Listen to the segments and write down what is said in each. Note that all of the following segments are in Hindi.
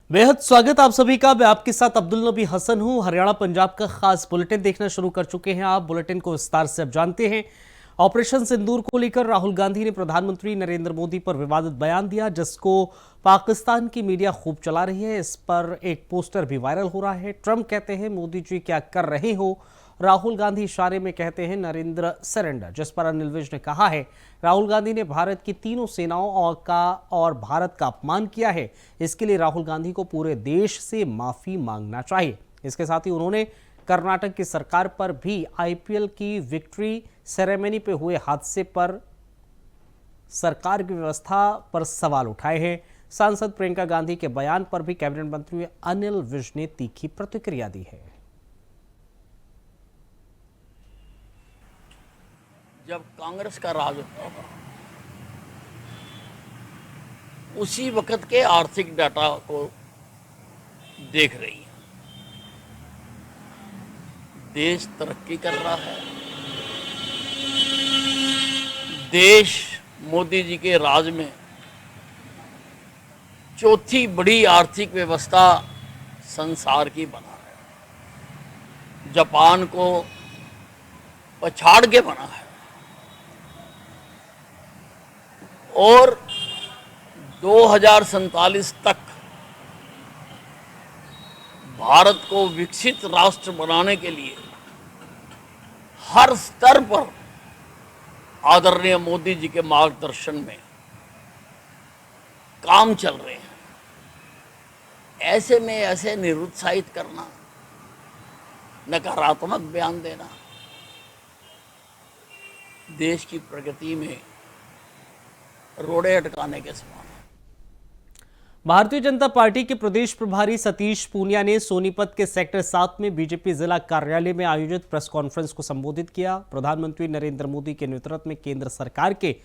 बेहद स्वागत आप सभी का। मैं आपके साथ अब्दुल नबी हसन हूं। हरियाणा पंजाब का खास बुलेटिन देखना शुरू कर चुके हैं आप। बुलेटिन को विस्तार से अब जानते हैं। ऑपरेशन सिंदूर को लेकर राहुल गांधी ने प्रधानमंत्री नरेंद्र मोदी पर विवादित बयान दिया, जिसको पाकिस्तान की मीडिया खूब चला रही है। इस पर एक पोस्टर भी वायरल हो रहा है। ट्रंप कहते हैं मोदी जी क्या कर रहे हो, राहुल गांधी इशारे में कहते हैं नरेंद्र सरेंडर, जिस पर अनिल विज ने कहा है राहुल गांधी ने भारत की तीनों सेनाओं और भारत का अपमान किया है। इसके लिए राहुल गांधी को पूरे देश से माफी मांगना चाहिए। इसके साथ ही उन्होंने कर्नाटक की सरकार पर भी आईपीएल की विक्ट्री सेरेमनी पे हुए हादसे पर सरकार की व्यवस्था पर सवाल उठाए हैं। सांसद प्रियंका गांधी के बयान पर भी कैबिनेट मंत्री अनिल विज ने तीखी प्रतिक्रिया दी है। जब कांग्रेस का राज होता था उसी वक्त के आर्थिक डाटा को देख रही है। देश तरक्की कर रहा है। देश मोदी जी के राज में चौथी बड़ी आर्थिक व्यवस्था संसार की बना है। जापान को पछाड़ के बना है और 2047 तक भारत को विकसित राष्ट्र बनाने के लिए हर स्तर पर आदरणीय मोदी जी के मार्गदर्शन में काम चल रहे हैं। ऐसे में ऐसे निरुत्साहित करना, नकारात्मक बयान देना देश की प्रगति में रोड़े अटकाने के समान। भारतीय जनता पार्टी के प्रदेश प्रभारी सतीश पूनिया ने सोनीपत के सेक्टर 7 में बीजेपी जिला कार्यालय में आयोजित प्रेस कॉन्फ्रेंस को संबोधित किया। प्रधानमंत्री नरेंद्र मोदी के नेतृत्व में केंद्र सरकार के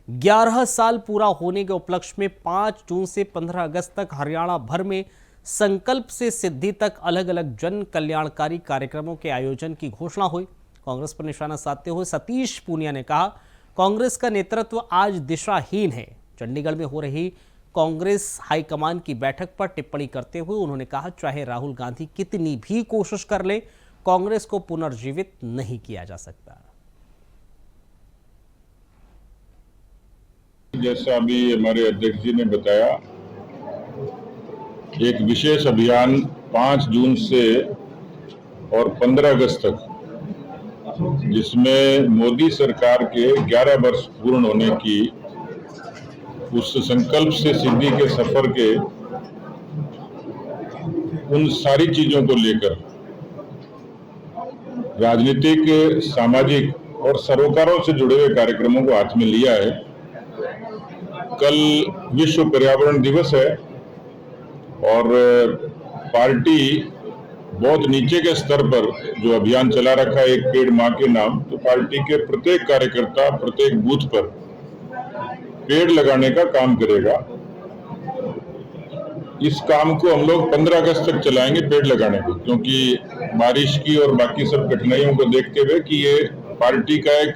11 साल पूरा होने के उपलक्ष्य में 5 जून से 15 अगस्त तक हरियाणा भर में संकल्प से सिद्धि तक अलग अलग जन कल्याणकारी कार्यक्रमों के आयोजन की घोषणा हुई। कांग्रेस पर निशाना साधते हुए सतीश पूनिया ने कहा, कांग्रेस का नेतृत्व आज दिशाहीन है। चंडीगढ़ में हो रही कांग्रेस हाईकमान की बैठक पर टिप्पणी करते हुए उन्होंने कहा, चाहे राहुल गांधी कितनी भी कोशिश कर ले, कांग्रेस को पुनर्जीवित नहीं किया जा सकता। जैसा अभी हमारे अध्यक्ष जी ने बताया, एक विशेष अभियान 5 जून से और 15 अगस्त तक, जिसमें मोदी सरकार के 11 वर्ष पूर्ण होने की उस संकल्प से सिद्धि के सफर के उन सारी चीजों को लेकर राजनीतिक, सामाजिक और सरोकारों से जुड़े हुए कार्यक्रमों को हाथ में लिया है। कल विश्व पर्यावरण दिवस है और पार्टी बहुत नीचे के स्तर पर जो अभियान चला रखा है, एक पेड़ मां के नाम, तो पार्टी के प्रत्येक कार्यकर्ता प्रत्येक बूथ पर पेड़ लगाने का काम करेगा। इस काम को हम लोग 15 अगस्त तक चलाएंगे, पेड़ लगाने को, क्योंकि बारिश की और बाकी सब कठिनाइयों को देखते हुए कि ये पार्टी का एक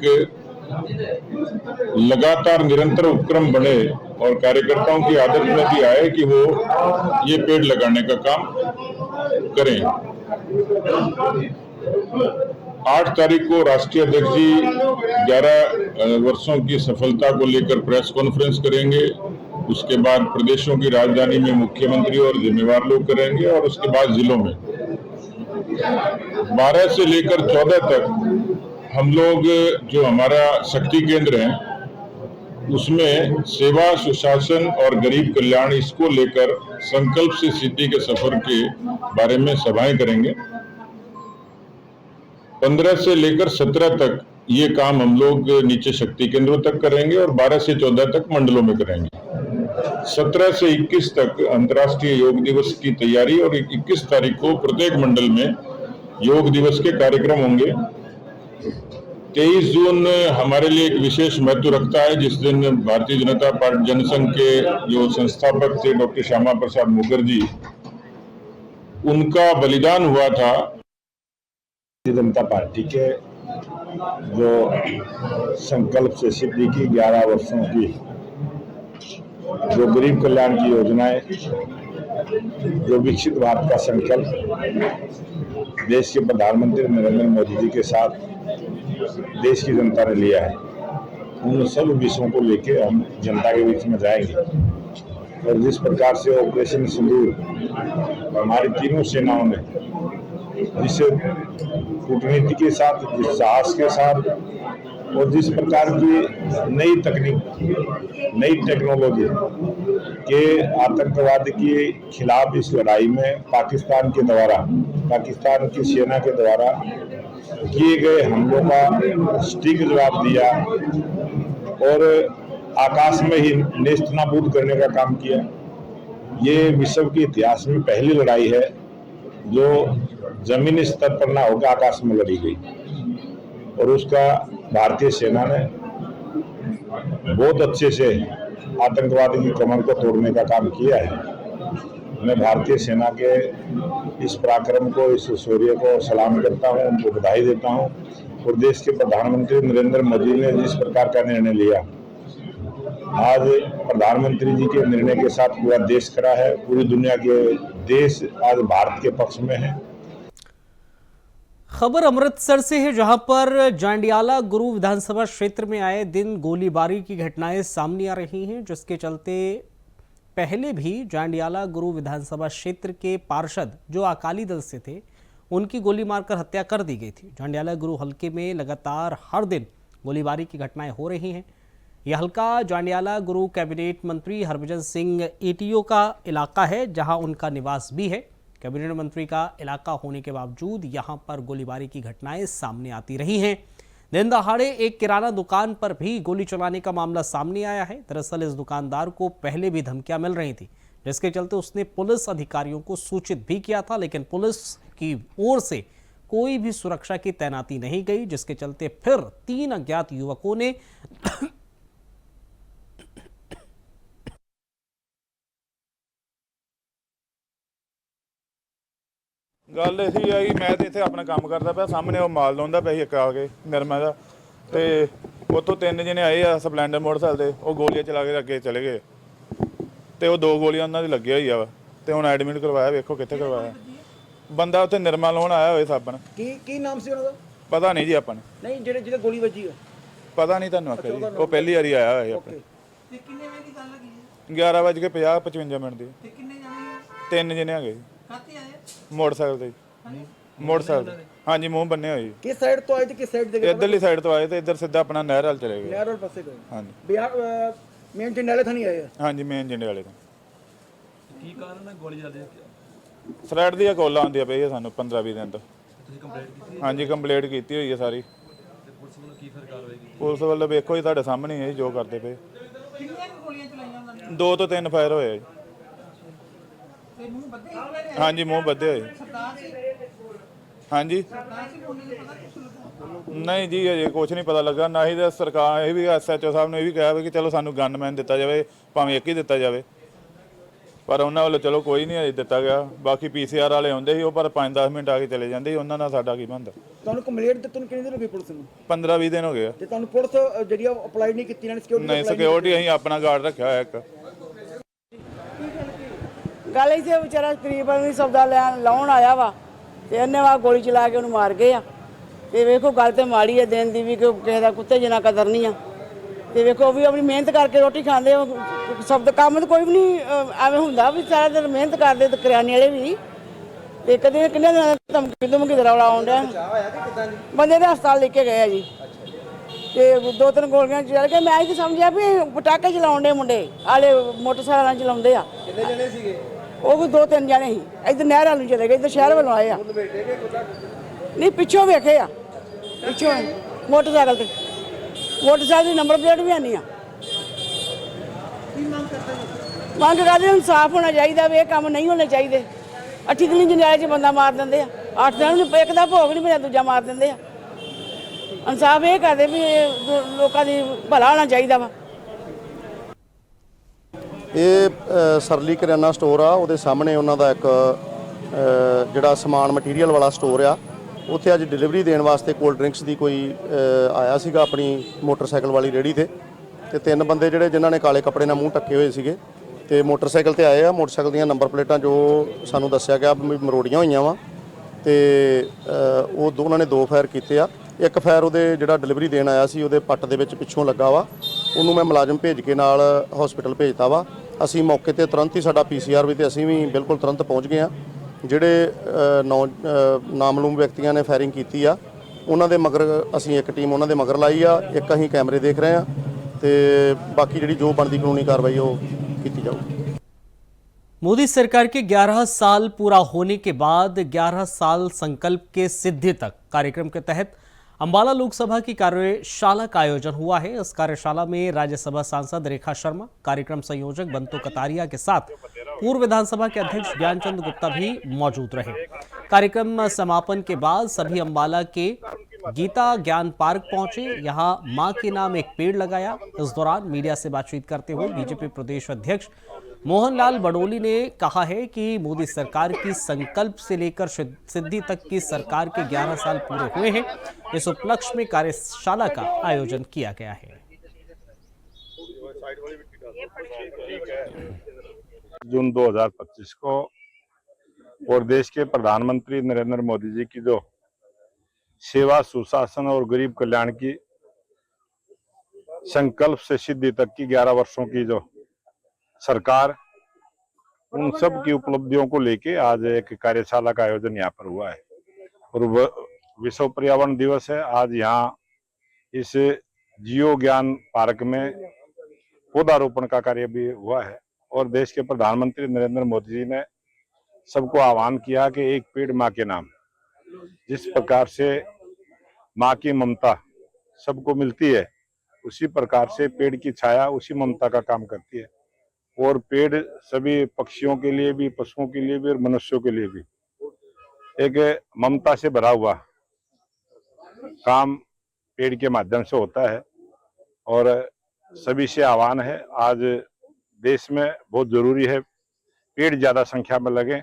लगातार निरंतर उपक्रम बने और कार्यकर्ताओं की आदत में भी आए कि वो ये पेड़ लगाने का काम करें। 8 तारीख को राष्ट्रीय अध्यक्ष जी 11 वर्षों की सफलता को लेकर प्रेस कॉन्फ्रेंस करेंगे। उसके बाद प्रदेशों की राजधानी में मुख्यमंत्री और जिम्मेवार लोग करेंगे और उसके बाद जिलों में 12 से लेकर 14 तक हम लोग जो हमारा शक्ति केंद्र है उसमें सेवा, सुशासन और गरीब कल्याण, इसको लेकर संकल्प से सिद्धि के सफर के बारे में सभाएं करेंगे। 15 से लेकर 17 तक ये काम हम लोग नीचे शक्ति केंद्रों तक करेंगे और 12 से 14 तक मंडलों में करेंगे। 17 से 21 तक अंतर्राष्ट्रीय योग दिवस की तैयारी और 21 तारीख को प्रत्येक मंडल में योग दिवस के कार्यक्रम होंगे। 23 जून हमारे लिए एक विशेष महत्व रखता है, जिस दिन भारतीय जनता पार्टी जनसंघ के जो संस्थापक थे डॉक्टर श्यामा प्रसाद मुखर्जी, उनका बलिदान हुआ था। भारतीय जनता पार्टी के जो संकल्प से सिद्धि की 11 वर्षों की जो गरीब कल्याण की योजनाएं जो विकसित भारत का संकल्प देश के प्रधानमंत्री नरेंद्र मोदी जी के साथ देश की जनता ने लिया है, उन सब विषयों को लेके हम जनता के बीच में जाएंगे। और जिस प्रकार से ऑपरेशन सिंदूर हमारी तीनों सेनाओं ने जिस कूटनीति के साथ, जिस साहस के साथ और जिस प्रकार की नई तकनीक, नई टेक्नोलॉजी के आतंकवाद के खिलाफ इस लड़ाई में पाकिस्तान की सेना के द्वारा किए गए हमलों का सटीक जवाब दिया और आकाश में ही नेस्तनाबूद करने का काम किया। ये विश्व के इतिहास में पहली लड़ाई है जो जमीनी स्तर पर ना होकर आकाश में लड़ी गई और उसका भारतीय सेना ने बहुत अच्छे से आतंकवाद की कमर को तोड़ने का काम किया है। मैं भारतीय सेना के इस पराक्रम को, इस शौर्य को सलाम करता हूं, उनको बधाई देता हूं। और देश के प्रधानमंत्री नरेंद्र मोदी ने जिस प्रकार का निर्णय लिया, आज प्रधानमंत्री जी के निर्णय के साथ पूरा देश खड़ा है, पूरी दुनिया के देश आज भारत के पक्ष में है। खबर अमृतसर से है, जहां पर जांडियाला गुरु विधानसभा क्षेत्र में आए दिन गोलीबारी की घटनाएं सामने आ रही हैं, जिसके चलते पहले भी जांडियाला गुरु विधानसभा क्षेत्र के पार्षद जो अकाली दल से थे, उनकी गोली मारकर हत्या कर दी गई थी। जांडियाला गुरु हलके में लगातार हर दिन गोलीबारी की घटनाएं हो रही हैं। यह हल्का जांडियाला गुरु कैबिनेट मंत्री हरभजन सिंह एटीओ का इलाका है, जहां उनका निवास भी है। कैबिनेट मंत्री का इलाका होने के बावजूद यहां पर गोलीबारी की घटनाएं सामने आती रही हैं। दिन दहाड़े एक किराना दुकान पर भी गोली चलाने का मामला सामने आया है। दरअसल इस दुकानदार को पहले भी धमकियां मिल रही थी, जिसके चलते उसने पुलिस अधिकारियों को सूचित भी किया था, लेकिन पुलिस की ओर से कोई भी सुरक्षा की तैनाती नहीं गई, जिसके चलते फिर 3 अज्ञात युवकों ने ਗੱਲ ਇਹ ਆਈ, ਮੈਂ ਤੇ ਇੱਥੇ ਆਪਣਾ ਕੰਮ ਕਰਦਾ ਪਿਆ, ਸਾਹਮਣੇ ਉਹ ਮਾਲ ਲਾਉਂਦਾ ਪਿਆ ਸੀ ਇੱਕ ਆ ਕੇ ਨਿਰਮਾ ਦਾ, ਤੇ ਉੱਥੋਂ 3 ਜਣੇ ਆਏ ਆ ਸਪਲੈਂਡਰ ਮੋਟਰਸਾਈਕਲ ਤੇ, ਉਹ ਗੋਲੀਆਂ ਚਲਾ ਕੇ ਅੱਗੇ ਚਲੇ ਗਏ ਤੇ ਉਹ 2 ਗੋਲੀਆਂ ਉਹਨਾਂ ਦੀ ਲੱਗੀਆਂ ਹੋਈ ਆ ਤੇ ਹੁਣ ਐਡਮਿਟ ਕਰਵਾਇਆ। ਵੇਖੋ ਕਿੱਥੇ ਕਰਵਾਇਆ। ਬੰਦਾ ਉੱਥੇ ਨਿਰਮਾ ਲਾਉਣ ਆਇਆ ਹੋਏ ਸਾਬਣ। ਕੀ ਨਾਮ ਸੀ ਉਹਨਾਂ ਦਾ? ਪਤਾ ਨਹੀਂ ਜੀ ਆਪਾਂ ਨੂੰ। ਨਹੀਂ ਜਿਹੜੇ ਗੋਲੀ ਵੱਜੀ ਆ ਪਤਾ ਨਹੀਂ ਤੁਹਾਨੂੰ ਆਖਿਆ ਜੀ, ਉਹ ਪਹਿਲੀ ਵਾਰੀ ਆਇਆ ਹੋਇਆ ਆਪਣੇ। ਤੇ ਕਿੰਨੇ ਵਜੇ ਦੀ ਗੱਲ ਲੱਗੀ ਜੀ? 11:50-55 ਮਿੰਟ ਦੀ। ਤੇ ਕਿੰਨੇ ਜਣੇ? 3 ਜਣੇ ਹੈਗੇ ਜੀ। ਕਾਹਤੇ ਆਏ? मोटरसाइकिल ਤੇ मोटरसाइकिल ਹਾਂਜੀ ਮੂੰਹ ਬੰਨੇ ਹੋਏ। ਕਿਸ ਸਾਈਡ ਤੋਂ ਆਏ ਤੇ ਕਿਸ ਸਾਈਡ ਦੇ? ਇੱਧਰਲੀ ਸਾਈਡ ਤੋਂ ਆਏ ਤੇ ਇੱਧਰ ਸਿੱਧਾ ਆਪਣਾ ਨਹਿਰ ਵਾਲ ਚਲੇ ਗਏ। ਨਹਿਰ ਵਾਲ ਪਾਸੇ ਗਏ। ਹਾਂਜੀ ਬਿਹਾਰ ਮੇਨ ਜੰਡੇ ਵਾਲੇ ਥਾਂ ਨਹੀਂ ਆਏ? ਹਾਂਜੀ ਮੇਨ ਜੰਡੇ ਵਾਲੇ ਤੋਂ। ਕੀ ਕਾਰਨ ਹੈ ਗੋਲੀ ਚੱਲਦੀ? ਥ੍ਰੈਡ ਦੀਆਂ ਕਾਲਾਂ ਆਉਂਦੀਆਂ ਪਈਆਂ ਸਾਨੂੰ 15-20 ਦਿਨ ਤੋਂ। ਤੁਸੀਂ ਕੰਪਲੇਂਟ ਕੀਤੀ? ਹਾਂਜੀ ਕੰਪਲੇਂਟ ਕੀਤੀ ਹੋਈ ਹੈ ਸਾਰੀ। ਤੇ ਪੁਲਿਸ ਵੱਲੋਂ ਕੀ ਫਿਰ ਕਾਰਵਾਈ ਕੀਤੀ? ਪੁਲਿਸ ਵੱਲੋਂ ਵੇਖੋ ਜੀ ਤੁਹਾਡੇ ਸਾਹਮਣੇ ਹੈ ਜੋ ਕਰਦੇ ਪਏ। ਕਿੰਨੀਆਂ ਗੋਲੀਆਂ ਚਲਾਈਆਂ ਉਹਨਾਂ ਨੇ? 2 ਤੋਂ 3 ਫਾਇਰ ਹੋਏ ਜੀ। ਹਾਂਜੀ ਮੂੰਹ ਬੱਧੇ ਹੋਏ। ਹਾਂਜੀ ਨਹੀਂ ਜੀ ਅਜੇ ਕੁਝ ਨਹੀਂ ਪਤਾ ਲੱਗਾ। ਨਾ ਹੀ ਤਾਂ ਸਰਕਾਰ ਇਹ ਵੀ SHO ਸਾਹਿਬ ਨੇ ਇਹ ਵੀ ਕਿਹਾ ਵੀ ਕਿ ਚਲੋ ਸਾਨੂੰ ਗਨਮੈਨ ਦਿੱਤਾ ਜਾਵੇ, ਭਾਵੇਂ ਇੱਕ ਹੀ ਦਿੱਤਾ ਜਾਵੇ, ਪਰ ਉਹਨਾਂ ਵੱਲੋਂ ਚਲੋ ਕੋਈ ਨਹੀਂ ਅਜੇ ਦਿੱਤਾ ਗਿਆ। ਬਾਕੀ PCR ਵਾਲੇ ਆਉਂਦੇ ਸੀ ਉਹ ਪਰ 5-10 ਮਿੰਟ ਆ ਕੇ ਚਲੇ ਜਾਂਦੇ ਸੀ, ਉਹਨਾਂ ਨਾਲ ਸਾਡਾ ਕੀ ਬਣਦਾ। ਤੁਹਾਨੂੰ ਕੰਪਲੇਂਟ ਦਿੱਤੀ ਨੂੰ ਕਿੰਨੇ ਦਿਨ ਹੋ ਗਏ ਪੁਲਿਸ ਨੂੰ? 15-20 ਦਿਨ ਹੋ ਗਏ। ਤੇ ਤੁਹਾਨੂੰ ਪੁਲਿਸ ਜਿਹੜੀ ਅਪਲਾਈ ਨਹੀਂ ਕੀਤੀ? ਨਹੀਂ ਸਿਕਿਉਰਿਟੀ ਅਸੀਂ ਆਪਣਾ ਗਾਰਡ ਰੱਖਿਆ ਹੋਇਆ ਇੱਕ। ਗੱਲ ਇਸੇ ਵਿਚਾਰਾ ਤਕਰੀਬਨ ਵੀ ਸੌਦਾ ਲਾਉਣ ਆਇਆ ਵਾ ਤੇ ਇਹਨੇ ਵਾ ਗੋਲੀ ਚਲਾ ਕੇ ਉਹਨੂੰ ਮਾਰ ਗਏ ਆ। ਤੇ ਵੇਖੋ ਗੱਲ ਤੇ ਮਾੜੀ ਹੈ, ਦਿਨ ਦੀ ਵੀ ਕਿਸੇ ਦਾ ਕੁੱਤੇ ਜਿੰਨਾ ਕਦਰ ਨਹੀਂ ਆ। ਤੇ ਵੇਖੋ ਉਹ ਵੀ ਆਪਣੀ ਮਿਹਨਤ ਕਰਕੇ ਰੋਟੀ ਖਾਂਦੇ, ਸਭ ਦਾ ਕੰਮ ਤਾਂ ਕੋਈ ਵੀ ਨਹੀਂ ਐਵੇਂ ਹੁੰਦਾ ਵੀ ਸਾਰਾ ਦਿਨ ਮਿਹਨਤ ਕਰਦੇ ਤੇ ਕਰਿਆਨੇ ਵਾਲੇ ਵੀ। ਤੇ ਕਦੇ ਕਿੰਨੇ ਦਿਨ ਧਮਕੀ ਦਾ ਰੌਲਾ ਆਉਣ ਡਿਆ। ਬੰਦੇ ਦੇ ਹਸਪਤਾਲ ਲੈ ਕੇ ਗਏ ਆ ਜੀ, ਤੇ 2-3 ਗੋਲੀਆਂ ਚੱਲ ਕੇ। ਮੈਂ ਇਹ ਸਮਝਿਆ ਵੀ ਪਟਾਕੇ ਚਲਾਉਣ ਦੇ ਮੁੰਡੇ ਆਲੇ ਮੋਟਰਸਾਈਕਲਾਂ ਚਲਾਉਂਦੇ ਆ। ਕਿੰਨੇ ਜਣੇ ਸੀਗੇ? ਉਹ ਵੀ 2-3 ਜਣੇ ਸੀ। ਇੱਧਰ ਨਹਿਰ ਵੱਲ ਨੂੰ ਚਲੇ ਗਏ, ਇੱਧਰ ਸ਼ਹਿਰ ਵੱਲੋਂ ਆਏ ਆ। ਨਹੀਂ ਪਿੱਛੋਂ ਵੇਖੇ ਆ, ਪਿੱਛੋਂ ਮੋਟਰਸਾਈਕਲ ਤੇ। ਮੋਟਰਸਾਈਕਲ ਦੀ ਨੰਬਰ ਪਲੇਟ ਵੀ ਨਹੀਂ ਆ। ਮੰਗ ਕਰਦੇ ਇਨਸਾਫ ਹੋਣਾ ਚਾਹੀਦਾ ਵੀ ਇਹ ਕੰਮ ਨਹੀਂ ਹੋਣੇ ਚਾਹੀਦੇ। 8 ਦਿਨ ਜਨਾਲੇ 'ਚ ਬੰਦਾ ਮਾਰ ਦਿੰਦੇ ਆ, 8 ਦਿਨ ਨੂੰ ਇੱਕ ਦਾ ਭੋਗ ਨਹੀਂ ਮਿਲਿਆ ਦੂਜਾ ਮਾਰ ਦਿੰਦੇ ਆ। ਇਨਸਾਫ ਇਹ ਕਰਦੇ ਵੀ ਲੋਕਾਂ ਦੀ ਭਲਾ ਹੋਣਾ ਚਾਹੀਦਾ ਵਾ। ਇਹ ਸਰਲੀ ਕਰਿਆਨਾ ਸਟੋਰ ਆ, ਉਹਦੇ ਸਾਹਮਣੇ ਉਹਨਾਂ ਦਾ ਇੱਕ ਜਿਹੜਾ ਸਮਾਨ ਮਟੀਰੀਅਲ ਵਾਲਾ ਸਟੋਰ ਆ, ਉੱਥੇ ਅੱਜ ਡਿਲੀਵਰੀ ਦੇਣ ਵਾਸਤੇ ਕੋਲਡ ਡਰਿੰਕਸ ਦੀ ਕੋਈ ਆਇਆ ਸੀਗਾ ਆਪਣੀ ਮੋਟਰਸਾਈਕਲ ਵਾਲੀ ਰੇਹੜੀ ਤੇ 3 ਬੰਦੇ ਜਿਹੜੇ ਜਿਨ੍ਹਾਂ ਨੇ ਕਾਲੇ ਕੱਪੜੇ ਨਾਲ ਮੂੰਹ ਢੱਕੇ ਹੋਏ ਸੀਗੇ ਤੇ ਮੋਟਰਸਾਈਕਲ ਤੇ ਆਏ ਆ। ਮੋਟਰਸਾਈਕਲ ਦੀਆਂ ਨੰਬਰ ਪਲੇਟਾਂ ਜੋ ਸਾਨੂੰ ਦੱਸਿਆ ਗਿਆ ਵੀ ਮਰੋੜੀਆਂ ਹੋਈਆਂ ਵਾ ਤੇ ਉਹ ਉਹਨਾਂ ਨੇ 2 ਫਾਇਰ ਕੀਤੇ ਆ। ਇੱਕ ਫਾਇਰ ਉਹਦੇ ਜਿਹੜਾ ਡਿਲੀਵਰੀ ਦੇਣ ਆਇਆ ਸੀ ਉਹਦੇ ਪੱਟ ਦੇ ਵਿੱਚ ਪਿੱਛੋਂ ਲੱਗਾ ਵਾ। ਉਹਨੂੰ ਮੈਂ ਮੁਲਾਜ਼ਮ ਭੇਜ ਕੇ ਨਾਲ ਹਸਪੀਟਲ ਭੇਜਤਾ ਵਾ। ਅਸੀਂ ਮੌਕੇ ਤੇ ਤੁਰੰਤ ਹੀ ਸਾਡਾ PCR ਵੀ ਤੇ ਅਸੀਂ ਵੀ ਬਿਲਕੁਲ ਤੁਰੰਤ ਪਹੁੰਚ ਗਏ ਆ। ਜਿਹੜੇ ਨਾਮਲੂਮ ਵਿਅਕਤੀਆਂ ਨੇ ਫਾਇਰਿੰਗ ਕੀਤੀ ਆ ਉਹਨਾਂ ਦੇ ਮਗਰ ਅਸੀਂ ਇੱਕ ਟੀਮ ਉਹਨਾਂ ਦੇ ਮਗਰ ਲਾਈ ਆ। ਇੱਕ ਅਸੀਂ ਕੈਮਰੇ ਦੇਖ ਰਹੇ ਆ ਤੇ ਬਾਕੀ ਜਿਹੜੀ ਜੋ ਬਣਦੀ ਕਾਨੂੰਨੀ कार्रवाई ਉਹ ਕੀਤੀ ਜਾਊਗੀ। मोदी सरकार के 11 साल पूरा होने के बाद 11 साल संकल्प के सिद्धि तक कार्यक्रम के तहत अंबाला लोकसभा की कार्यशाला का आयोजन हुआ है। इस कार्यशाला में राज्यसभा सांसद रेखा शर्मा, कार्यक्रम संयोजक बंतो कतारिया के साथ पूर्व विधानसभा के अध्यक्ष ज्ञानचंद गुप्ता भी मौजूद रहे। कार्यक्रम समापन के बाद सभी अंबाला के गीता ज्ञान पार्क पहुंचे। यहां मां के नाम एक पेड़ लगाया। इस दौरान मीडिया से बातचीत करते हुए बीजेपी प्रदेश अध्यक्ष मोहनलाल बडोली ने कहा है कि मोदी सरकार की संकल्प से लेकर सिद्धि तक की सरकार के 11 साल पूरे हुए हैं। इस उपलक्ष्य में कार्यशाला का आयोजन किया गया है। जून 2025 को और देश के प्रधानमंत्री नरेंद्र मोदी जी की जो सेवा, सुशासन और गरीब कल्याण की संकल्प से सिद्धि तक की 11 वर्षों की जो सरकार, उन सब की उपलब्धियों को लेके आज एक कार्यशाला का आयोजन यहाँ पर हुआ है। और विश्व पर्यावरण दिवस है। आज यहाँ इस जियो ज्ञान पार्क में पौधारोपण का कार्य भी हुआ है। और देश के प्रधानमंत्री नरेंद्र मोदी जी ने सबको आह्वान किया कि एक पेड़ माँ के नाम। जिस प्रकार से माँ की ममता सबको मिलती है, उसी प्रकार से पेड़ की छाया उसी ममता का काम करती है। और पेड़ सभी पक्षियों के लिए भी, पशुओं के लिए भी और मनुष्यों के लिए भी एक ममता से भरा हुआ काम पेड़ के माध्यम से होता है। और सभी से आह्वान है, आज देश में बहुत जरूरी है पेड़ ज्यादा संख्या में लगे।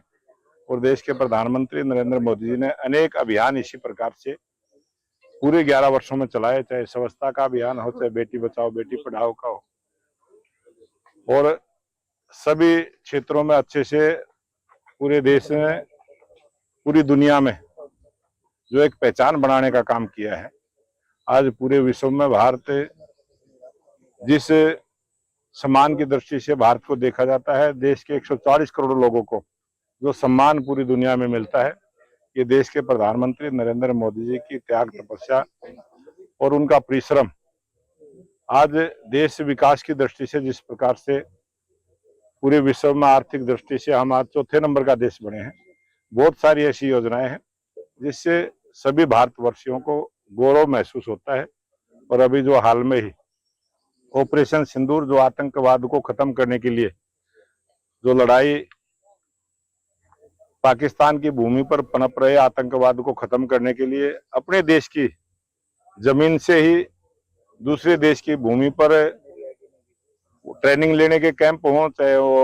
और देश के प्रधानमंत्री नरेंद्र मोदी जी ने अनेक अभियान इसी प्रकार से पूरे 11 वर्षों में चलाए, चाहे स्वच्छता का अभियान हो, चाहे बेटी बचाओ बेटी पढ़ाओ का हो। और सभी क्षेत्रों में अच्छे से पूरे देश में, पूरी दुनिया में जो एक पहचान बनाने का काम किया है। आज पूरे विश्व में भारत जिस सम्मान की दृष्टि से भारत को देखा जाता है, देश के 140 करोड़ लोगों को जो सम्मान पूरी दुनिया में मिलता है, ये देश के प्रधानमंत्री नरेंद्र मोदी जी की त्याग, तपस्या और उनका परिश्रम। आज देश विकास की दृष्टि से जिस प्रकार से पूरे विश्व में आर्थिक दृष्टि से हम आज 4थे नंबर का देश बने हैं, बहुत सारी ऐसी योजनाएं हैं जिससे सभी भारतवर्षियों को गौरव महसूस होता है। और अभी जो हाल में ही ऑपरेशन सिंदूर, जो आतंकवाद को खत्म करने के लिए जो लड़ाई पाकिस्तान की भूमि पर पनप रहे आतंकवाद को खत्म करने के लिए अपने देश की जमीन से ही दूसरे देश की भूमि पर ट्रेनिंग लेने के कैंप हो, चाहे वो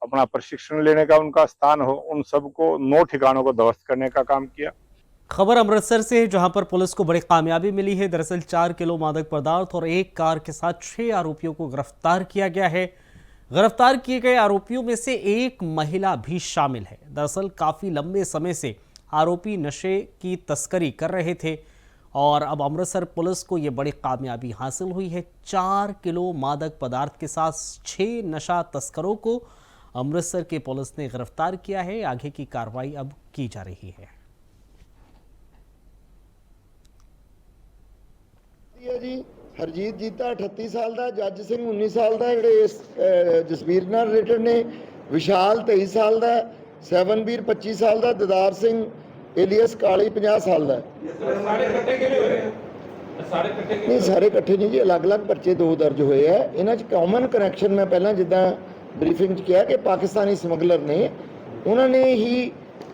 अपना प्रशिक्षण लेने का उनका स्थान हो, उन सबको 9 ठिकानों को ध्वस्त करने का काम किया। खबर अमृतसर से है, जहां पर पुलिस को बड़ी कामयाबी मिली है। दरअसल 4 किलो मादक पदार्थ और एक कार के साथ 6 आरोपियों को गिरफ्तार किया गया है। गिरफ्तार किए गए आरोपियों में से एक महिला भी शामिल है। दरअसल काफी लंबे समय से आरोपी नशे की तस्करी कर रहे थे और अब अमृतसर पुलिस को यह बड़ी कामयाबी हासिल हुई है। 4 किलो मादक पदार्थ के साथ 6 नशा तस्करों को अमृतसर की पुलिस ने गिरफ्तार किया है। आगे की कार्रवाई अब की जा रही है। जी हरजीत जीता 38 साल का, जज सिंह 19 साल का, ਜਿਹੜੇ ਜਸਵੀਰ ਨਾਲ ਰਿਲੇਟਡ ਨੇ, ਵਿਸ਼ਾਲ 23 ਸਾਲ ਦਾ, ਸੈਵਨਵੀਰ 25 ਸਾਲ ਦਾ, ਦਦਾਰ ਸਿੰਘ एलियस काली 50 साल का। नहीं सारे इकट्ठे नहीं जी, अलग अलग पर्चे 2 दर्ज हुए है। इन्हां च कॉमन कनैक्शन मैं पहला जिद्दां ब्रीफिंग किया कि पाकिस्तानी समगलर ने, उन्होंने ही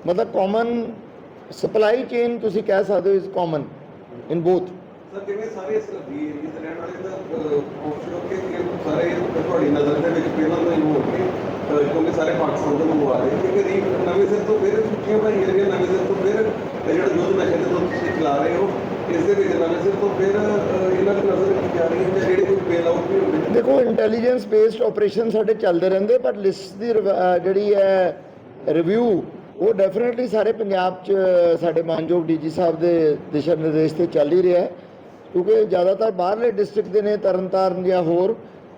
मतलब कॉमन सप्लाई चेन तुसीं कह सकते हो इज कॉमन इन बोथ। क्योंकि सारे पाकिस्तान ਤੋਂ ਮੰਗਵਾ ਰਹੇ ਕਿ ਕਦੀ ਨਵੇਂ ਸਿਰ ਤੋਂ ਫਿਰ ਛੁੱਟੀਆਂ ਭਾਈਆਂ ਲੱਗੀਆਂ, ਨਵੇਂ ਸਿਰ ਤੋਂ ਫਿਰ ਜਿਹੜਾ ਯੁੱਧ ਨਸ਼ੇ ਦੇ ਤੋਂ ਤੁਸੀਂ ਚਲਾ ਰਹੇ ਹੋ ਇਸ ਦੇ ਵਿੱਚ ਨਵੇਂ ਸਿਰ ਤੋਂ ਫਿਰ ਇਹਨਾਂ ਦੀ ਨਜ਼ਰ ਰੱਖੀ ਜਾ ਰਹੀ ਹੈ ਜਾਂ ਜਿਹੜੇ ਕੋਈ ਬੇਲ ਆਊਟ ਵੀ ਹੁੰਦੇ ਨੇ? ਦੇਖੋ ਇੰਟੈਲੀਜੈਂਸ ਬੇਸਡ ਆਪਰੇਸ਼ਨ ਸਾਡੇ ਚੱਲਦੇ ਰਹਿੰਦੇ, ਪਰ ਲਿਸਟ ਦੀ ਜਿਹੜੀ ਹੈ ਰਿਵਿਊ ਉਹ ਡੈਫੀਨਿਟਲੀ ਸਾਰੇ ਪੰਜਾਬ 'ਚ ਸਾਡੇ ਮਾਨਯੋਗ ਡੀਜੀ ਸਾਹਿਬ ਦੇ ਦਿਸ਼ਾ ਨਿਰਦੇਸ਼ ਤੇ ਚੱਲ ਹੀ ਰਿਹਾ ਹੈ, ਕਿਉਂਕਿ ਜ਼ਿਆਦਾਤਰ ਬਾਹਰਲੇ ਡਿਸਟ੍ਰਿਕਟ ਦੇ ਨੇ, ਤਰਨਤਾਰਨ ਜਾਂ ਹੋਰ,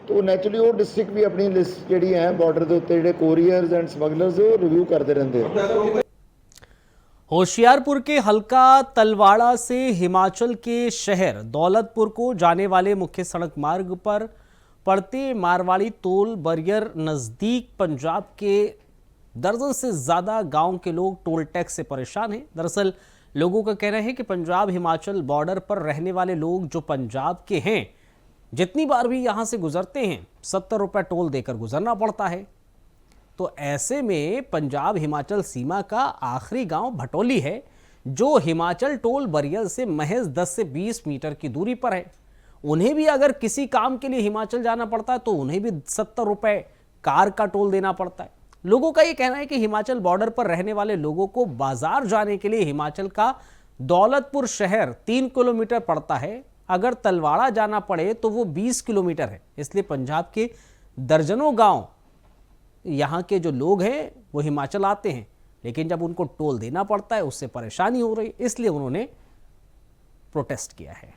तो ਨੈਚੁਰਲੀ ਉਹ ਡਿਸਟ੍ਰਿਕਟ ਵੀ ਆਪਣੀ ਲਿਸਟ ਜਿਹੜੀ ਹੈ ਬਾਰਡਰ ਦੇ ਉੱਤੇ ਜਿਹੜੇ ਕੋਰੀਅਰਸ ਐਂਡ ਸਮਗਲਰਸ ਉਹ ਰਿਵਿਊ ਕਰਦੇ ਰਹਿੰਦੇ हैं। होशियारपुर के हल्का तलवाड़ा से हिमाचल के शहर दौलतपुर को जाने वाले मुख्य सड़क मार्ग पर पड़ते मारवाड़ी टोल बैरियर नज़दीक पंजाब के दर्जन से ज़्यादा गांव के लोग टोल टैक्स से परेशान हैं। दरअसल लोगों का कहना है कि पंजाब हिमाचल बॉर्डर पर रहने वाले लोग जो पंजाब के हैं, जितनी बार भी यहाँ से गुजरते हैं 70 रुपये टोल देकर गुजरना पड़ता है। तो ऐसे में पंजाब हिमाचल सीमा का आखिरी गांव भटोली है, जो हिमाचल टोल बैरियर से महज 10 से 20 मीटर की दूरी पर है। उन्हें भी अगर किसी काम के लिए हिमाचल जाना पड़ता है तो उन्हें भी 70 रुपये कार का टोल देना पड़ता है। लोगों का ये कहना है कि हिमाचल बॉर्डर पर रहने वाले लोगों को बाजार जाने के लिए हिमाचल का दौलतपुर शहर 3 किलोमीटर पड़ता है, अगर तलवाड़ा जाना पड़े तो वो 20 किलोमीटर है। इसलिए पंजाब के दर्जनों गांव यहाँ के जो लोग हैं वो हिमाचल आते हैं, लेकिन जब उनको टोल देना पड़ता है उससे परेशानी हो रही, इसलिए उन्होंने प्रोटेस्ट किया है।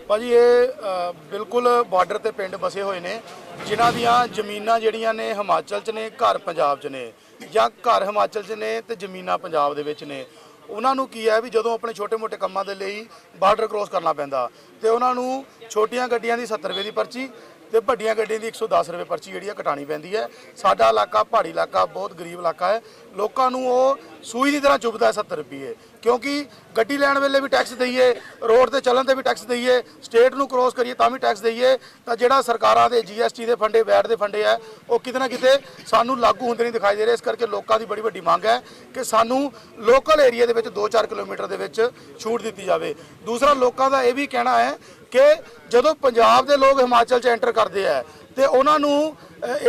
ਭਾਜੀ ਇਹ ਬਿਲਕੁਲ ਬਾਰਡਰ ਤੇ ਪਿੰਡ ਵਸੇ ਹੋਏ ਨੇ, ਜਿਨ੍ਹਾਂ ਦੀਆਂ ਜ਼ਮੀਨਾਂ ਜਿਹੜੀਆਂ ਨੇ ਹਿਮਾਚਲ 'ਚ ਨੇ, ਘਰ ਪੰਜਾਬ 'ਚ ਨੇ, ਜਾਂ ਘਰ ਹਿਮਾਚਲ 'ਚ ਨੇ ਤੇ ਜ਼ਮੀਨਾਂ ਪੰਜਾਬ ਦੇ ਵਿੱਚ ਨੇ। ਉਹਨਾਂ ਨੂੰ ਕੀ ਹੈ ਵੀ ਜਦੋਂ ਆਪਣੇ ਛੋਟੇ-ਮੋਟੇ ਕੰਮਾਂ ਦੇ ਲਈ ਬਾਰਡਰ ਕ੍ਰੋਸ ਕਰਨਾ ਪੈਂਦਾ ਤੇ ਉਹਨਾਂ ਨੂੰ ਛੋਟੀਆਂ ਗੱਡੀਆਂ ਦੀ 70 ਰੁਪਏ ਦੀ ਪਰਚੀ ਤੇ ਵੱਡੀਆਂ ਗੱਡੀਆਂ ਦੀ 110 ਰੁਪਏ ਪਰਚੀ ਜਿਹੜੀ ਆ ਕਟਾਣੀ ਪੈਂਦੀ ਹੈ। ਸਾਡਾ ਇਲਾਕਾ ਪਹਾੜੀ ਇਲਾਕਾ, ਬਹੁਤ ਗਰੀਬ ਇਲਾਕਾ ਹੈ, ਲੋਕਾਂ ਨੂੰ ਉਹ ਸੂਈ ਦੀ ਤਰ੍ਹਾਂ ਚੁੱਭਦਾ 70 ਰੁਪਏ, ਕਿਉਂਕਿ ਗੱਡੀ ਲੈਣ ਵੇਲੇ ਵੀ ਟੈਕਸ ਦਈਏ, ਰੋਡ ਤੇ ਚੱਲਣ ਤੇ ਵੀ ਟੈਕਸ ਦਈਏ, ਸਟੇਟ ਨੂੰ ਕ੍ਰੋਸ ਕਰੀਏ ਤਾਂ ਵੀ ਟੈਕਸ ਦਈਏ, ਤਾਂ ਜਿਹੜਾ ਸਰਕਾਰਾਂ ਦੇ GST ਦੇ ਫੰਡੇ, ਵੈਟ ਦੇ ਫੰਡੇ ਹੈ, ਉਹ ਕਿਤੇ ਨਾ ਕਿਤੇ ਸਾਨੂੰ ਲਾਗੂ ਹੁੰਦੇ ਨਹੀਂ ਦਿਖਾਈ ਦੇ ਰਹੇ। ਇਸ ਕਰਕੇ ਲੋਕਾਂ ਦੀ ਬੜੀ ਵੱਡੀ ਮੰਗ ਹੈ ਕਿ ਸਾਨੂੰ ਲੋਕਲ ਏਰੀਆ ਦੇ ਵਿੱਚ 2-4 ਕਿਲੋਮੀਟਰ ਦੇ ਵਿੱਚ ਛੂਟ ਦਿੱਤੀ ਜਾਵੇ। ਦੂਸਰਾ ਲੋਕਾਂ ਦਾ ਇਹ ਵੀ ਕਹਿਣਾ ਹੈ ਕਿ ਜਦੋਂ ਪੰਜਾਬ ਦੇ ਲੋਕ ਹਿਮਾਚਲ 'ਚ ਐਂਟਰ ਕਰਦੇ ਆ ਤੇ ਉਹਨਾਂ ਨੂੰ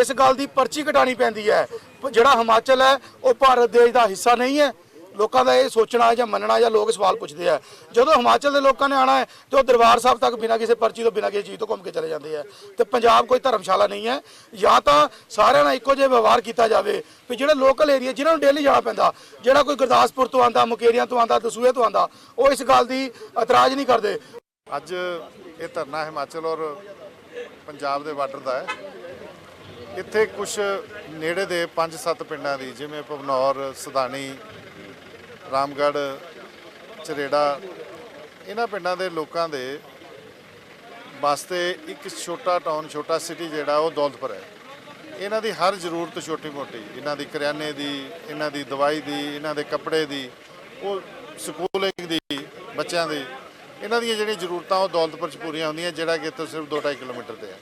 ਇਸ ਗੱਲ ਦੀ ਪਰਚੀ ਕਟਾਣੀ ਪੈਂਦੀ ਹੈ। ਜਿਹੜਾ ਹਿਮਾਚਲ ਹੈ ਉਹ ਭਾਰਤ ਦੇਸ਼ ਦਾ ਹਿੱਸਾ ਨਹੀਂ ਹੈ। ਲੋਕਾਂ ਦਾ ਇਹ ਸੋਚਣਾ ਜਾਂ ਮੰਨਣਾ ਜਾਂ ਲੋਕ ਸਵਾਲ ਪੁੱਛਦੇ ਆ। ਜਦੋਂ ਹਿਮਾਚਲ ਦੇ ਲੋਕਾਂ ਨੇ ਆਉਣਾ ਹੈ ਤੇ ਉਹ ਦਰਬਾਰ ਸਾਹਿਬ ਤੱਕ ਬਿਨਾਂ ਕਿਸੇ ਪਰਚੀ ਤੋਂ, ਬਿਨਾਂ ਕਿਸੇ ਚੀਜ਼ ਤੋਂ ਘੁੰਮ ਕੇ ਚਲੇ ਜਾਂਦੇ ਆ। ਤੇ ਪੰਜਾਬ ਕੋਈ ਧਰਮਸ਼ਾਲਾ ਨਹੀਂ ਹੈ। ਜਾਂ ਤਾਂ ਸਾਰਿਆਂ ਨਾਲ ਇੱਕੋ ਜਿਹਾ ਵਿਵਹਾਰ ਕੀਤਾ ਜਾਵੇ ਵੀ ਜਿਹੜੇ ਲੋਕਲ ਏਰੀਆ ਜਿਨ੍ਹਾਂ ਨੂੰ ਡੇਲੀ ਜਾਣਾ ਪੈਂਦਾ, ਜਿਹੜਾ ਕੋਈ ਗੁਰਦਾਸਪੁਰ ਤੋਂ ਆਉਂਦਾ, ਮੁਕੇਰੀਆਂ ਤੋਂ ਆਉਂਦਾ, ਦਸੂਹੇ ਤੋਂ ਆਉਂਦਾ, ਉਹ ਇਸ ਗੱਲ ਦੀ ਇਤਰਾਜ਼ ਨਹੀਂ ਕਰਦੇ। ਅੱਜ ਇਹ ਧਰਨਾ ਹਿਮਾਚਲ ਔਰ ਪੰਜਾਬ ਦੇ ਬਾਰਡਰ ਦਾ ਹੈ। ਇੱਥੇ ਕੁਝ ਨੇੜੇ ਦੇ 5-7 ਪਿੰਡਾਂ ਦੀ, ਜਿਵੇਂ ਭਵਨੌਰ, ਸਦਾਨੀ, ਰਾਮਗੜ੍ਹ, ਚਰੇੜਾ, ਇਹਨਾਂ ਪਿੰਡਾਂ ਦੇ ਲੋਕਾਂ ਦੇ ਵਾਸਤੇ ਇੱਕ ਛੋਟਾ ਟਾਊਨ, ਛੋਟਾ ਸਿਟੀ ਜਿਹੜਾ ਉਹ ਦੌਲਤਪੁਰ ਹੈ। ਇਹਨਾਂ ਦੀ ਹਰ ਜ਼ਰੂਰਤ ਛੋਟੀ ਮੋਟੀ, ਇਹਨਾਂ ਦੀ ਕਰਿਆਨੇ ਦੀ, ਇਹਨਾਂ ਦੀ ਦਵਾਈ ਦੀ, ਇਹਨਾਂ ਦੇ ਕੱਪੜੇ ਦੀ, ਉਹ ਸਕੂਲਿੰਗ ਦੀ, ਬੱਚਿਆਂ ਦੀ, ਇਹਨਾਂ ਦੀਆਂ ਜਿਹੜੀਆਂ ਜ਼ਰੂਰਤਾਂ ਉਹ ਦੌਲਤਪੁਰ 'ਚ ਪੂਰੀਆਂ ਹੁੰਦੀਆਂ, ਜਿਹੜਾ ਕਿ ਇੱਥੋਂ ਸਿਰਫ 2-2.5 ਕਿਲੋਮੀਟਰ ਤੇ ਹੈ।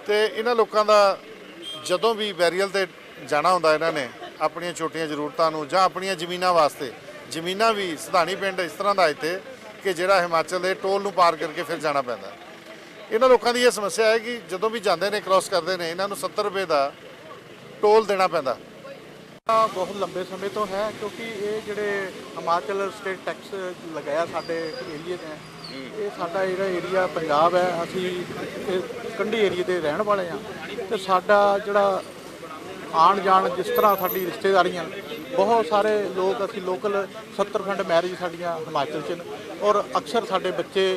ਤੇ ਇਹਨਾਂ ਲੋਕਾਂ ਦਾ ਜਦੋਂ ਵੀ ਬੈਰੀਅਰ ਤੇ ਜਾਣਾ ਹੁੰਦਾ, ਇਹਨਾਂ ਨੇ ਆਪਣੀਆਂ ਛੋਟੀਆਂ ਜ਼ਰੂਰਤਾਂ ਨੂੰ ਜਾਂ ਆਪਣੀਆਂ ਜ਼ਮੀਨਾਂ ਵਾਸਤੇ, ਜ਼ਮੀਨਾਂ ਵੀ ਸਧਾਣੀ ਪਿੰਡ ਇਸ ਤਰ੍ਹਾਂ ਦਾ ਇੱਥੇ ਕਿ ਜਿਹੜਾ ਹਿਮਾਚਲ ਦੇ ਟੋਲ ਨੂੰ ਪਾਰ ਕਰਕੇ ਫਿਰ ਜਾਣਾ ਪੈਂਦਾ। ਇਹਨਾਂ ਲੋਕਾਂ ਦੀ ਇਹ ਸਮੱਸਿਆ ਹੈ ਕਿ ਜਦੋਂ ਵੀ ਜਾਂਦੇ ਨੇ, ਕ੍ਰਾਸ ਕਰਦੇ ਨੇ, ਇਹਨਾਂ ਨੂੰ 70 ਰੁਪਏ ਦਾ ਟੋਲ ਦੇਣਾ ਪੈਂਦਾ। ਬਹੁਤ ਲੰਬੇ ਸਮੇਂ ਤੋਂ ਹੈ, ਕਿਉਂਕਿ ਇਹ ਜਿਹੜੇ ਹਿਮਾਚਲ ਸਟੇਟ ਟੈਕਸ ਲਗਾਇਆ ਸਾਡੇ ਏਰੀਏ ਤੇ, ਇਹ ਸਾਡਾ ਜਿਹੜਾ ਏਰੀਆ ਪੰਜਾਬ ਹੈ, ਅਸੀਂ ਇਹ ਕੰਢੀ ਏਰੀਏ ਦੇ ਰਹਿਣ ਵਾਲੇ ਹਾਂ। ਤੇ ਸਾਡਾ ਜਿਹੜਾ ਆਉਣ ਜਾਣ, ਜਿਸ ਤਰ੍ਹਾਂ ਸਾਡੀ ਰਿਸ਼ਤੇਦਾਰੀਆਂ, ਬਹੁਤ ਸਾਰੇ ਲੋਕ, ਅਸੀਂ ਲੋਕਲ 70% ਮੈਰਿਜ ਸਾਡੀਆਂ ਹਿਮਾਚਲ 'ਚ ਨੇ, ਔਰ ਅਕਸਰ ਸਾਡੇ ਬੱਚੇ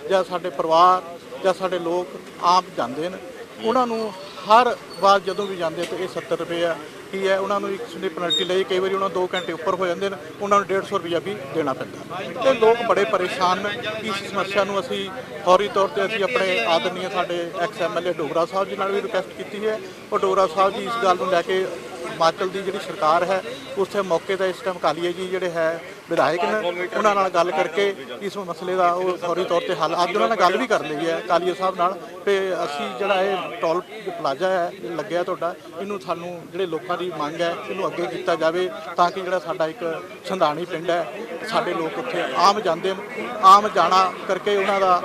ਜਾਂ ਸਾਡੇ ਪਰਿਵਾਰ ਜਾਂ ਸਾਡੇ ਲੋਕ ਆਪ ਜਾਂਦੇ ਨੇ। ਉਹਨਾਂ ਨੂੰ ਹਰ ਵਾਰ ਜਦੋਂ ਵੀ ਜਾਂਦੇ ਤਾਂ ਇਹ 70 ਰੁਪਏ ਆ ਕੀ ਹੈ, ਉਹਨਾਂ ਨੂੰ ਇੱਕ ਦੀ ਪੈਨਲਟੀ ਲਈ, ਕਈ ਵਾਰੀ ਉਹਨਾਂ 2 ਘੰਟੇ ਉੱਪਰ ਹੋ ਜਾਂਦੇ ਨੇ, ਉਹਨਾਂ ਨੂੰ 150 ਰੁਪਇਆ ਵੀ ਦੇਣਾ ਪੈਂਦਾ। ਤੇ ਲੋਕ ਬੜੇ ਪਰੇਸ਼ਾਨ ਨੇ। ਇਸ ਸਮੱਸਿਆ ਨੂੰ ਅਸੀਂ ਫੌਰੀ ਤੌਰ ਤੇ ਅਸੀਂ ਆਪਣੇ ਆਦਰਨੀय ਸਾਡੇ ਐਕਸ-MLA ਡੋਗਰਾ ਸਾਹਿਬ ਜੀ ਨਾਲ ਵੀ ਰਿਕੁਐਸਟ ਕੀਤੀ ਹੈ। ਉਹ ਡੋਗਰਾ ਸਾਹਿਬ ਜੀ ਇਸ ਗੱਲ ਨੂੰ ਲੈ ਕੇ ਹਿਮਾਚਲ ਦੀ ਜਿਹੜੀ ਸਰਕਾਰ ਹੈ, ਉਸ ਦੇ ਮੌਕੇ 'ਤੇ ਇਸ ਟਾਈਮ ਕਾਲੀਆ ਜੀ ਜਿਹੜੇ ਹੈ ਵਿਧਾਇਕ ਨੇ, ਉਹਨਾਂ ਨਾਲ ਗੱਲ ਕਰਕੇ ਇਸ ਮਸਲੇ ਦਾ ਉਹ ਫੌਰੀ ਤੌਰ ਤੇ ਹੱਲ, ਅੱਜ ਉਹਨਾਂ ਨਾਲ ਗੱਲ ਵੀ ਕਰ ਲਈ ਹੈ ਕਾਲੀਆ ਸਾਹਿਬ ਨਾਲ, ਤੇ ਅਸੀਂ ਜਿਹੜਾ ਇਹ ਟੋਲ ਪਲਾਜ਼ਾ ਹੈ ਇਹ ਲੱਗਿਆ ਤੁਹਾਡਾ, ਇਹਨੂੰ ਸਾਨੂੰ ਜਿਹੜੇ ਲੋਕਾਂ ਦੀ ਮੰਗ ਹੈ ਇਹਨੂੰ ਅੱਗੇ ਕੀਤਾ ਜਾਵੇ, ਤਾਂ ਕਿ ਜਿਹੜਾ ਸਾਡਾ ਇੱਕ ਸੰਧਾਣੀ ਪਿੰਡ ਹੈ, ਸਾਡੇ ਲੋਕ ਉੱਥੇ ਆਮ ਜਾਂਦੇ ਨੇ, ਆਮ ਜਾਣਾ ਕਰਕੇ ਉਹਨਾਂ ਦਾ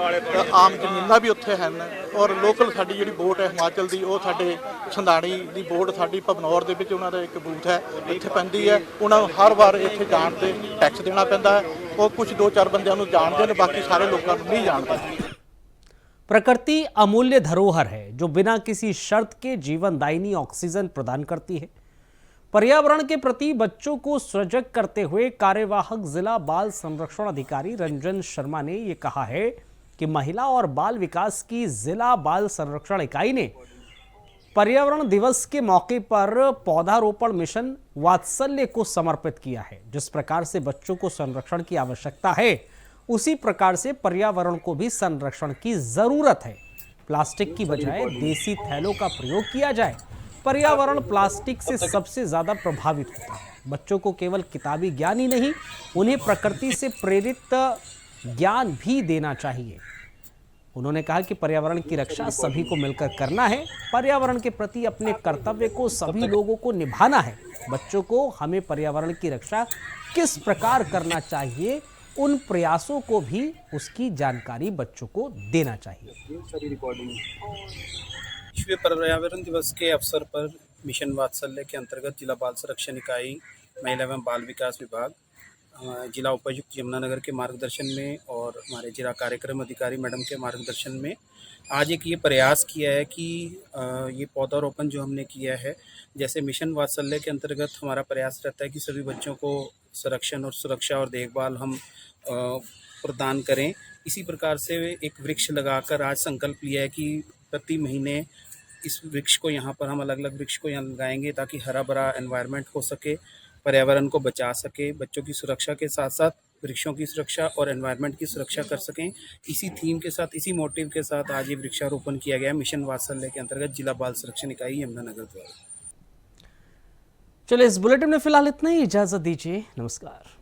ਆਮ ਜ਼ਮੀਨਾਂ ਵੀ ਉੱਥੇ ਹਨ, ਔਰ ਲੋਕਲ ਸਾਡੀ ਜਿਹੜੀ ਵੋਟ ਹੈ ਹਿਮਾਚਲ ਦੀ, ਉਹ ਸਾਡੇ ਸੰਧਾਣੀ ਦੀ ਵੋਟ ਸਾਡੀ ਭਵਨੌਰ ਦੇ ਵਿੱਚ ਉਹਨਾਂ ਦਾ ਇੱਕ ਬੂਥ ਹੈ ਇੱਥੇ ਪੈਂਦੀ ਹੈ, ਉਹਨਾਂ ਨੂੰ ਹਰ ਵਾਰ ਇੱਥੇ ਜਾਣ ਤੇ ਟੈਕਸ ਦੇਣਾ ਪੈਂਦਾ ਹੈ, ਉਹ कुछ 2-4 ਬੰਦਿਆਂ ਨੂੰ ਜਾਣਦੇ ਨੇ, ਬਾਕੀ ਸਾਰੇ ਲੋਕਾਂ ਨੂੰ ਨਹੀਂ ਜਾਣਦੇ। प्रकृति अमूल्य धरोहर है जो बिना किसी शर्त के जीवनदायिनी ऑक्सीजन प्रदान करती है। पर्यावरण के प्रति बच्चों को सजग करते हुए कार्यवाहक जिला बाल संरक्षण अधिकारी रंजन शर्मा ने यह कहा है कि महिला और बाल विकास की जिला बाल संरक्षण इकाई ने पर्यावरण दिवस के मौके पर पौधारोपण मिशन वात्सल्य को समर्पित किया है। जिस प्रकार से बच्चों को संरक्षण की आवश्यकता है, उसी प्रकार से पर्यावरण को भी संरक्षण की जरूरत है। प्लास्टिक की बजाय देसी थैलों का प्रयोग किया जाए। पर्यावरण प्लास्टिक से सबसे ज्यादा प्रभावित होता है। बच्चों को केवल किताबी ज्ञान ही नहीं, उन्हें प्रकृति से प्रेरित ज्ञान भी देना चाहिए। उन्होंने कहा कि पर्यावरण की रक्षा सभी को मिलकर करना है। पर्यावरण के प्रति अपने कर्तव्य को सभी लोगों को निभाना है। बच्चों को हमें पर्यावरण की रक्षा किस प्रकार करना चाहिए, उन प्रयासों को भी उसकी जानकारी बच्चों को देना चाहिए। विश्व पर्यावरण दिवस के अवसर पर मिशन वात्सल्य के अंतर्गत जिला बाल संरक्षण इकाई, महिला एवं बाल विकास विभाग, जिला उपायुक्त यमुनानगर के मार्गदर्शन में और हमारे जिला कार्यक्रम अधिकारी मैडम के मार्गदर्शन में आज एक ये प्रयास किया है कि ये पौधारोपण जो हमने किया है, जैसे मिशन वात्सल्य के अंतर्गत हमारा प्रयास रहता है कि सभी बच्चों को संरक्षण और सुरक्षा और देखभाल हम प्रदान करें। इसी प्रकार से एक वृक्ष लगाकर आज संकल्प लिया है कि प्रति महीने इस वृक्ष को यहाँ पर हम अलग अलग वृक्ष को यहाँ लगाएंगे ताकि हरा भरा एनवायरनमेंट हो सके, पर्यावरण को बचा सके, बच्चों की सुरक्षा के साथ साथ वृक्षों की सुरक्षा और एनवायरनमेंट की सुरक्षा कर सकें। इसी थीम के साथ, इसी मोटिव के साथ आज ये वृक्षारोपण किया गया मिशन वात्सल्य के अंतर्गत जिला बाल संरक्षण इकाई यमुनानगर द्वारा। चलिए, इस बुलेटिन में फिलहाल इतना ही, इजाजत दीजिए, नमस्कार।